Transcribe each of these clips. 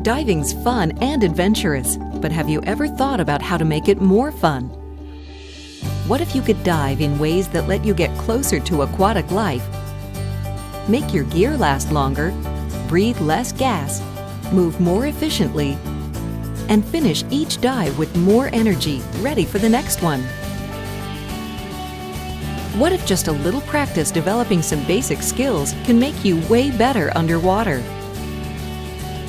Diving's fun and adventurous, but have you ever thought about how to make it more fun? What if you could dive in ways that let you get closer to aquatic life, make your gear last longer, breathe less gas, move more efficiently, and finish each dive with more energy, ready for the next one? What if just a little practice developing some basic skills can make you way better underwater?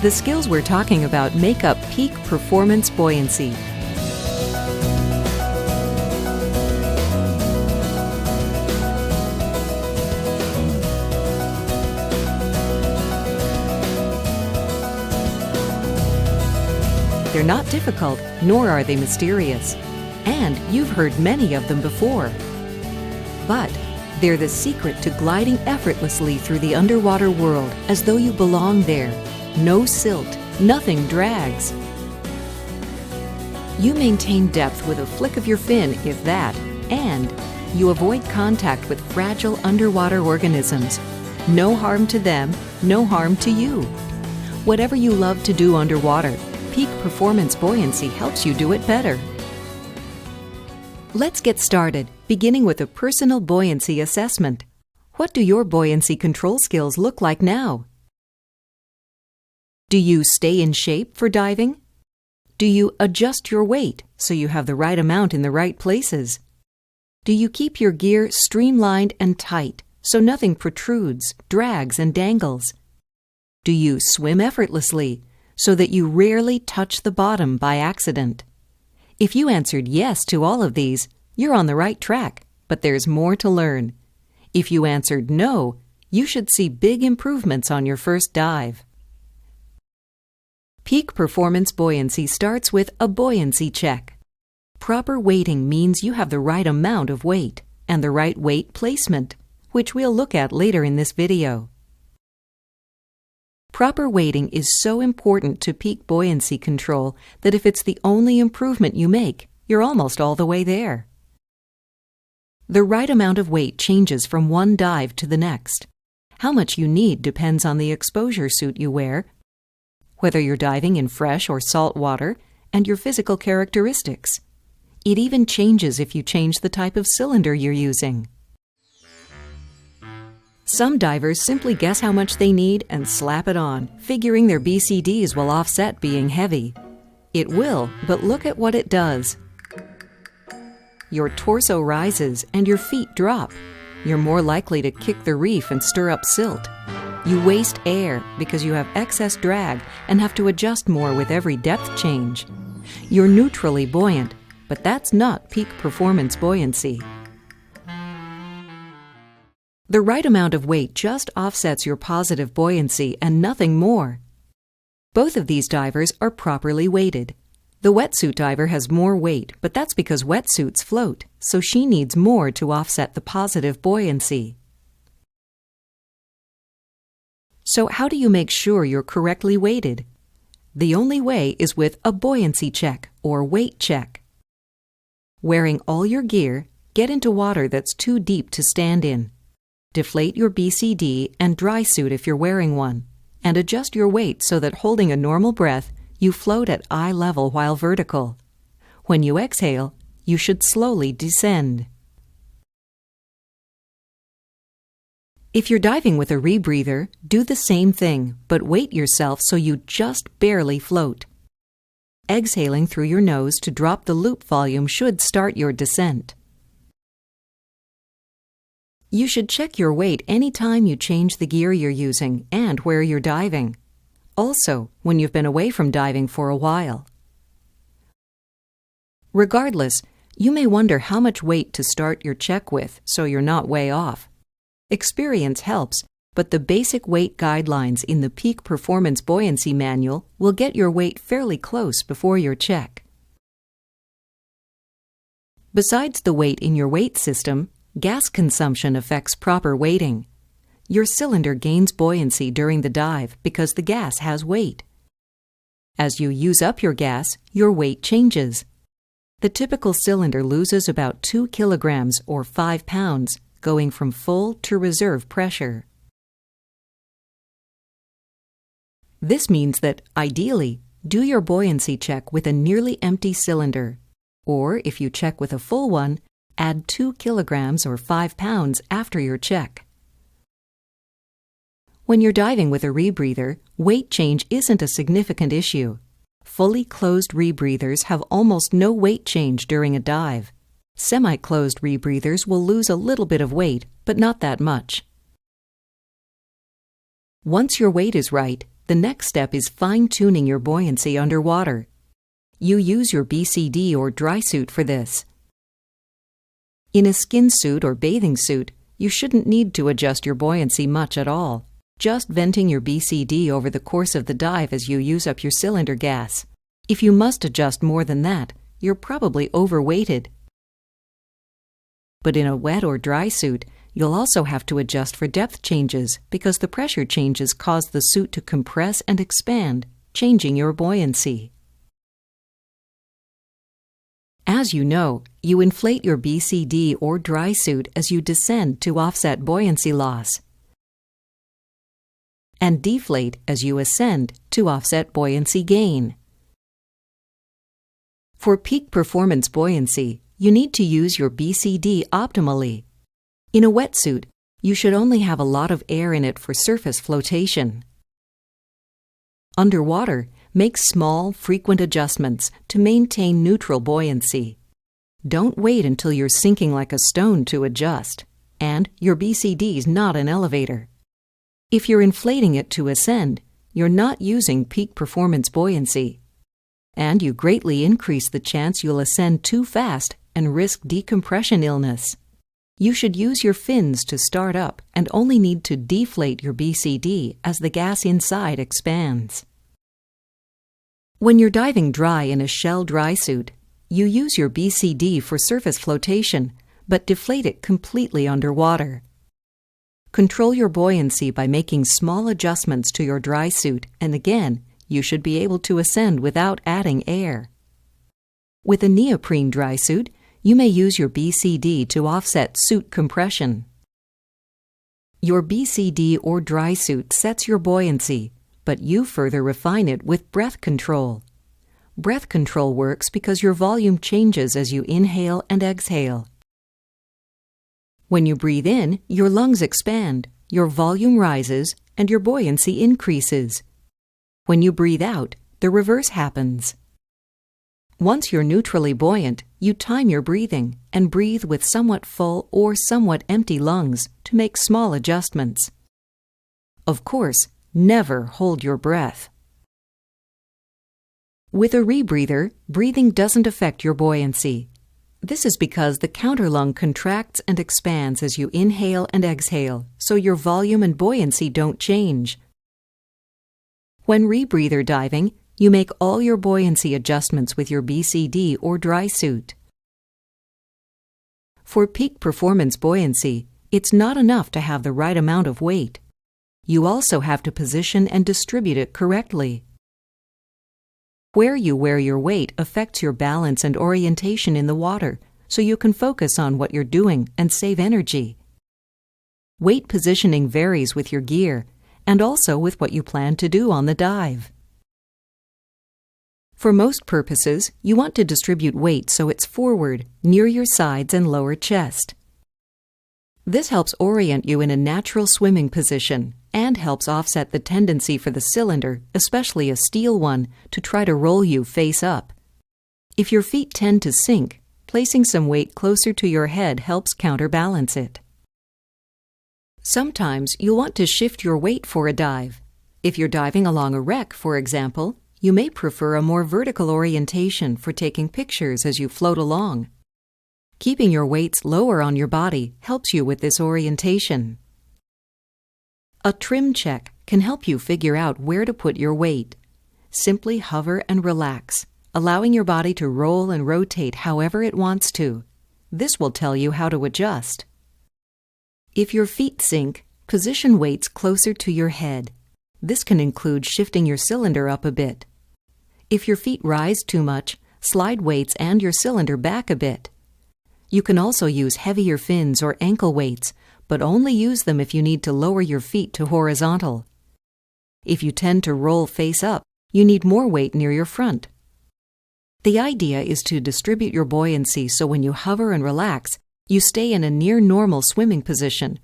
The skills we're talking about make up peak performance buoyancy. They're not difficult, nor are they mysterious. And you've heard many of them before. But they're the secret to gliding effortlessly through the underwater world as though you belong there. No silt, nothing drags. You maintain depth with a flick of your fin, if that, and you avoid contact with fragile underwater organisms. No harm to them, no harm to you. Whatever you love to do underwater, Peak Performance Buoyancy helps you do it better. Let's get started, beginning with a personal buoyancy assessment. What do your buoyancy control skills look like now? Do you stay in shape for diving? Do you adjust your weight so you have the right amount in the right places? Do you keep your gear streamlined and tight so nothing protrudes, drags, and dangles? Do you swim effortlessly so that you rarely touch the bottom by accident? If you answered yes to all of these, you're on the right track, but there's more to learn. If you answered no, you should see big improvements on your first dive. Peak Performance Buoyancy starts with a buoyancy check. Proper weighting means you have the right amount of weight and the right weight placement, which we'll look at later in this video. Proper weighting is so important to peak buoyancy control that if it's the only improvement you make, you're almost all the way there. The right amount of weight changes from one dive to the next. How much you need depends on the exposure suit you wear, whether you're diving in fresh or salt water, and your physical characteristics. It even changes if you change the type of cylinder you're using. Some divers simply guess how much they need and slap it on, figuring their BCDs will offset being heavy. It will, but look at what it does. Your torso rises and your feet drop. You're more likely to kick the reef and stir up silt. You waste air because you have excess drag and have to adjust more with every depth change. You're neutrally buoyant, but that's not peak performance buoyancy. The right amount of weight just offsets your positive buoyancy and nothing more. Both of these divers are properly weighted. The wetsuit diver has more weight, but that's because wetsuits float, so she needs more to offset the positive buoyancy. So how do you make sure you're correctly weighted? The only way is with a buoyancy check or weight check. Wearing all your gear, get into water that's too deep to stand in. Deflate your BCD and dry suit if you're wearing one, and adjust your weight so that holding a normal breath, you float at eye level while vertical. When you exhale, you should slowly descend. If you're diving with a rebreather, do the same thing, but weight yourself so you just barely float. Exhaling through your nose to drop the loop volume should start your descent. You should check your weight any time you change the gear you're using and where you're diving. Also, when you've been away from diving for a while. Regardless, you may wonder how much weight to start your check with so you're not way off. Experience helps, but the basic weight guidelines in the Peak Performance Buoyancy Manual will get your weight fairly close before your check. Besides the weight in your weight system, gas consumption affects proper weighting. Your cylinder gains buoyancy during the dive because the gas has weight. As you use up your gas, your weight changes. The typical cylinder loses about 2 kilograms or 5 pounds, going from full to reserve pressure. This means that, ideally, do your buoyancy check with a nearly empty cylinder, or if you check with a full one, add 2 kilograms or 5 pounds after your check. When you're diving with a rebreather, weight change isn't a significant issue. Fully closed rebreathers have almost no weight change during a dive. Semi-closed rebreathers will lose a little bit of weight, but not that much. Once your weight is right, the next step is fine-tuning your buoyancy underwater. You use your BCD or dry suit for this. In a skin suit or bathing suit, you shouldn't need to adjust your buoyancy much at all, just venting your BCD over the course of the dive as you use up your cylinder gas. If you must adjust more than that, you're probably overweighted. But in a wet or dry suit, you'll also have to adjust for depth changes because the pressure changes cause the suit to compress and expand, changing your buoyancy. As you know, you inflate your BCD or dry suit as you descend to offset buoyancy loss, and deflate as you ascend to offset buoyancy gain. For peak performance buoyancy, you need to use your BCD optimally. In a wetsuit, you should only have a lot of air in it for surface flotation. Underwater, make small, frequent adjustments to maintain neutral buoyancy. Don't wait until you're sinking like a stone to adjust, and your BCD is not an elevator. If you're inflating it to ascend, you're not using peak performance buoyancy, and you greatly increase the chance you'll ascend too fast and risk decompression illness. You should use your fins to start up and only need to deflate your BCD as the gas inside expands. When you're diving dry in a shell dry suit, you use your BCD for surface flotation, but deflate it completely underwater. Control your buoyancy by making small adjustments to your dry suit, and again, you should be able to ascend without adding air. With a neoprene dry suit, you may use your BCD to offset suit compression. Your BCD or dry suit sets your buoyancy, but you further refine it with breath control. Breath control works because your volume changes as you inhale and exhale. When you breathe in, your lungs expand, your volume rises, and your buoyancy increases. When you breathe out, the reverse happens. Once you're neutrally buoyant, you time your breathing and breathe with somewhat full or somewhat empty lungs to make small adjustments. Of course, never hold your breath. With a rebreather, breathing doesn't affect your buoyancy. This is because the counterlung contracts and expands as you inhale and exhale, so your volume and buoyancy don't change. When rebreather diving, you make all your buoyancy adjustments with your BCD or dry suit. For peak performance buoyancy, it's not enough to have the right amount of weight. You also have to position and distribute it correctly. Where you wear your weight affects your balance and orientation in the water, so you can focus on what you're doing and save energy. Weight positioning varies with your gear, and also with what you plan to do on the dive. For most purposes, you want to distribute weight so it's forward, near your sides and lower chest. This helps orient you in a natural swimming position and helps offset the tendency for the cylinder, especially a steel one, to try to roll you face up. If your feet tend to sink, placing some weight closer to your head helps counterbalance it. Sometimes you'll want to shift your weight for a dive. If you're diving along a wreck, for example, you may prefer a more vertical orientation for taking pictures as you float along. Keeping your weights lower on your body helps you with this orientation. A trim check can help you figure out where to put your weight. Simply hover and relax, allowing your body to roll and rotate however it wants to. This will tell you how to adjust. If your feet sink, position weights closer to your head. This can include shifting your cylinder up a bit. If your feet rise too much, slide weights and your cylinder back a bit. You can also use heavier fins or ankle weights, but only use them if you need to lower your feet to horizontal. If you tend to roll face up, you need more weight near your front. The idea is to distribute your buoyancy so when you hover and relax, you stay in a near-normal swimming position,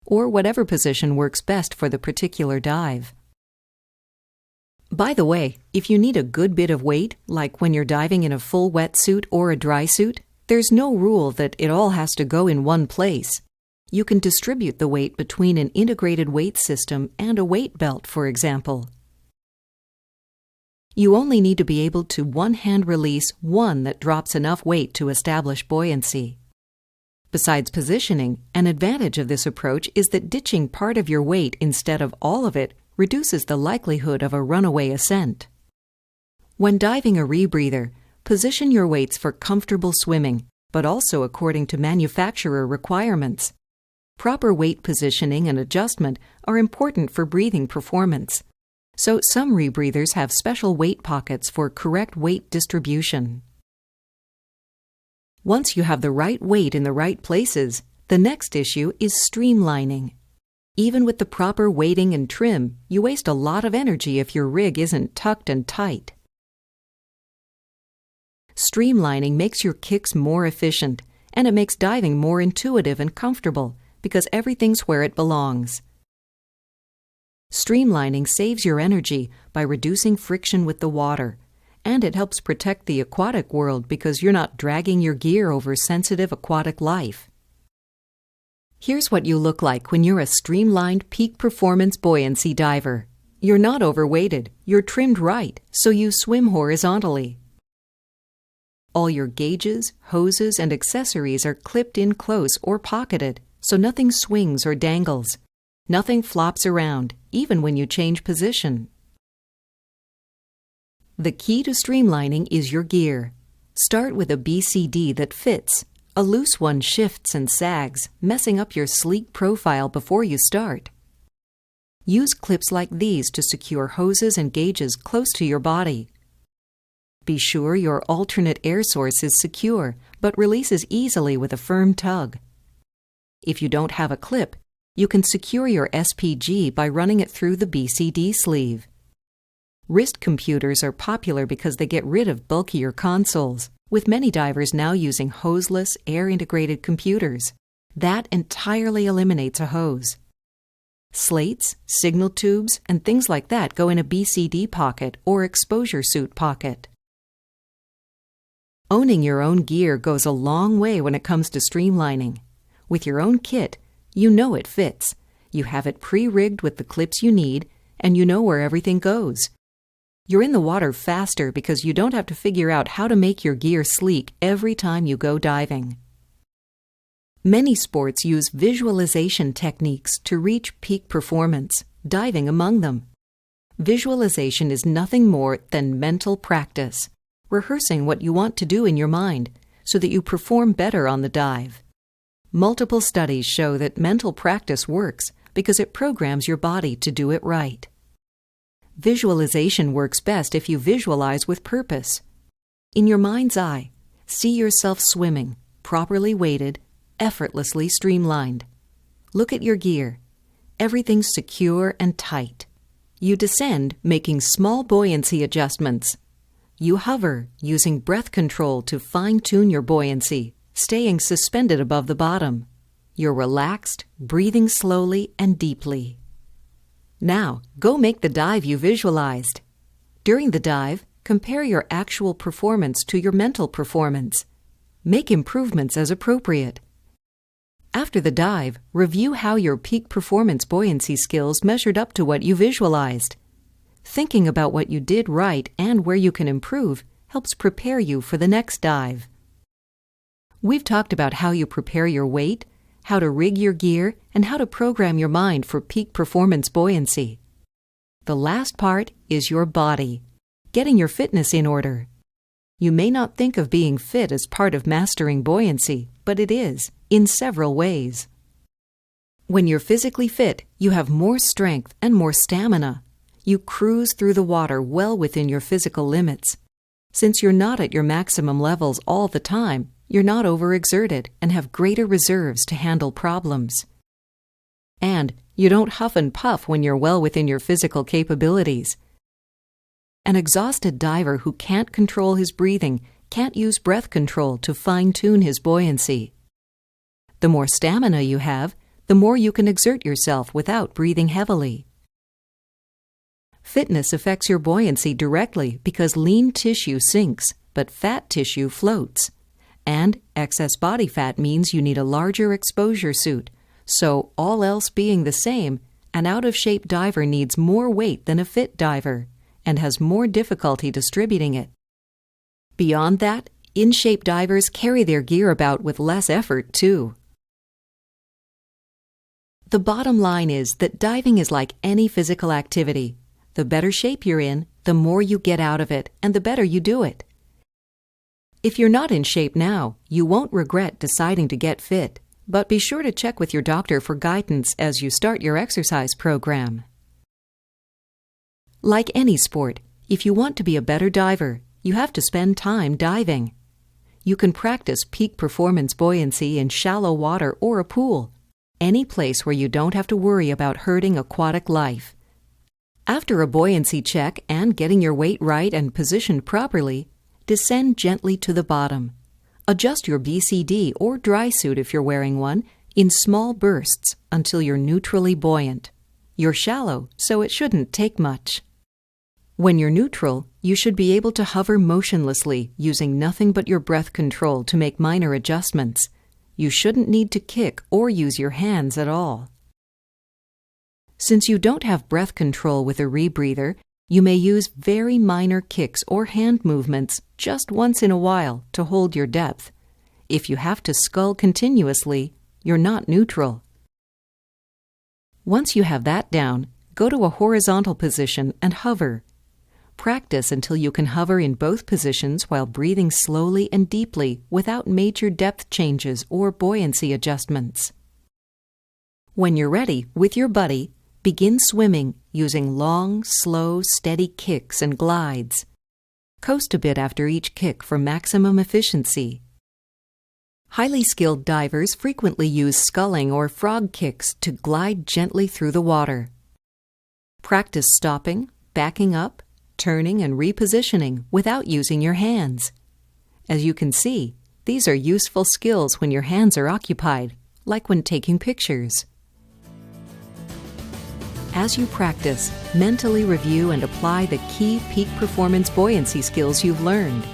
or whatever position works best for the particular dive. By the way, if you need a good bit of weight, like when you're diving in a full wetsuit or a dry suit, there's no rule that it all has to go in one place. You can distribute the weight between an integrated weight system and a weight belt, for example. You only need to be able to one-hand release one that drops enough weight to establish buoyancy. Besides positioning, an advantage of this approach is that ditching part of your weight instead of all of it reduces the likelihood of a runaway ascent. When diving a rebreather, position your weights for comfortable swimming, but also according to manufacturer requirements. Proper weight positioning and adjustment are important for breathing performance. So some rebreathers have special weight pockets for correct weight distribution. Once you have the right weight in the right places, the next issue is streamlining. Even with the proper weighting and trim, you waste a lot of energy if your rig isn't tucked and tight. Streamlining makes your kicks more efficient, and it makes diving more intuitive and comfortable because everything's where it belongs. Streamlining saves your energy by reducing friction with the water, and it helps protect the aquatic world because you're not dragging your gear over sensitive aquatic life. Here's what you look like when you're a streamlined peak performance buoyancy diver. You're not overweighted, you're trimmed right, so you swim horizontally. All your gauges, hoses, and accessories are clipped in close or pocketed, so nothing swings or dangles. Nothing flops around, even when you change position. The key to streamlining is your gear. Start with a BCD that fits. A loose one shifts and sags, messing up your sleek profile before you start. Use clips like these to secure hoses and gauges close to your body. Be sure your alternate air source is secure, but releases easily with a firm tug. If you don't have a clip, you can secure your SPG by running it through the BCD sleeve. Wrist computers are popular because they get rid of bulkier consoles, with many divers now using hoseless, air-integrated computers. That entirely eliminates a hose. Slates, signal tubes, and things like that go in a BCD pocket or exposure suit pocket. Owning your own gear goes a long way when it comes to streamlining. With your own kit, you know it fits. You have it pre-rigged with the clips you need, and you know where everything goes. You're in the water faster because you don't have to figure out how to make your gear sleek every time you go diving. Many sports use visualization techniques to reach peak performance, diving among them. Visualization is nothing more than mental practice, rehearsing what you want to do in your mind so that you perform better on the dive. Multiple studies show that mental practice works because it programs your body to do it right. Visualization works best if you visualize with purpose. In your mind's eye, see yourself swimming, properly weighted, effortlessly streamlined. Look at your gear. Everything's secure and tight. You descend, making small buoyancy adjustments. You hover, using breath control to fine-tune your buoyancy, staying suspended above the bottom. You're relaxed, breathing slowly and deeply. Now, go make the dive you visualized. During the dive, compare your actual performance to your mental performance. Make improvements as appropriate. After the dive, review how your peak performance buoyancy skills measured up to what you visualized. Thinking about what you did right and where you can improve helps prepare you for the next dive. We've talked about how you prepare your weight, how to rig your gear, and how to program your mind for peak performance buoyancy. The last part is your body, getting your fitness in order. You may not think of being fit as part of mastering buoyancy, but it is, in several ways. When you're physically fit, you have more strength and more stamina. You cruise through the water well within your physical limits. Since you're not at your maximum levels all the time, you're not overexerted and have greater reserves to handle problems. And You don't huff and puff when you're well within your physical capabilities. An exhausted diver who can't control his breathing can't use breath control to fine-tune his buoyancy. The more stamina you have, the more you can exert yourself without breathing heavily. Fitness affects your buoyancy directly because lean tissue sinks, but fat tissue floats. And excess body fat means you need a larger exposure suit. So, all else being the same, an out-of-shape diver needs more weight than a fit diver and has more difficulty distributing it. Beyond that, in-shape divers carry their gear about with less effort, too. The bottom line is that diving is like any physical activity. The better shape you're in, the more you get out of it, and the better you do it. If you're not in shape now, you won't regret deciding to get fit. But be sure to check with your doctor for guidance as you start your exercise program. Like any sport, if you want to be a better diver, you have to spend time diving. You can practice peak performance buoyancy in shallow water or a pool, any place where you don't have to worry about hurting aquatic life. After a buoyancy check and getting your weight right and positioned properly, descend gently to the bottom. Adjust your BCD or dry suit if you're wearing one in small bursts until you're neutrally buoyant. You're shallow, so it shouldn't take much. When you're neutral, you should be able to hover motionlessly using nothing but your breath control to make minor adjustments. You shouldn't need to kick or use your hands at all. Since you don't have breath control with a rebreather, you may use very minor kicks or hand movements just once in a while to hold your depth. If you have to scull continuously, you're not neutral. Once you have that down, go to a horizontal position and hover. Practice until you can hover in both positions while breathing slowly and deeply without major depth changes or buoyancy adjustments. When you're ready, with your buddy, begin swimming using long, slow, steady kicks and glides. Coast a bit after each kick for maximum efficiency. Highly skilled divers frequently use sculling or frog kicks to glide gently through the water. Practice stopping, backing up, turning and repositioning without using your hands. As you can see, these are useful skills when your hands are occupied, like when taking pictures. As you practice, mentally review and apply the key peak performance buoyancy skills you've learned.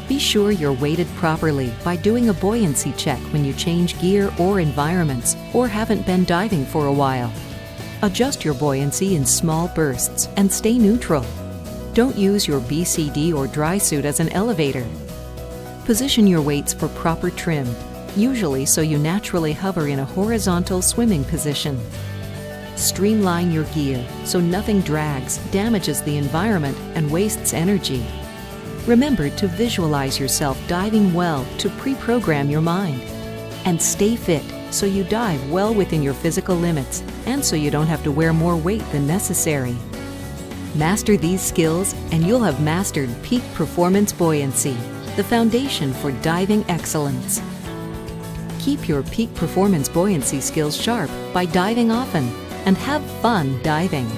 Be sure you're weighted properly by doing a buoyancy check when you change gear or environments or haven't been diving for a while. Adjust your buoyancy in small bursts and stay neutral. Don't use your BCD or dry suit as an elevator. Position your weights for proper trim, usually so you naturally hover in a horizontal swimming position. Streamline your gear so nothing drags, damages the environment, and wastes energy. Remember to visualize yourself diving well to pre-program your mind. And stay fit so you dive well within your physical limits and so you don't have to wear more weight than necessary. Master these skills and you'll have mastered peak performance buoyancy, the foundation for diving excellence. Keep your peak performance buoyancy skills sharp by diving often and have fun diving.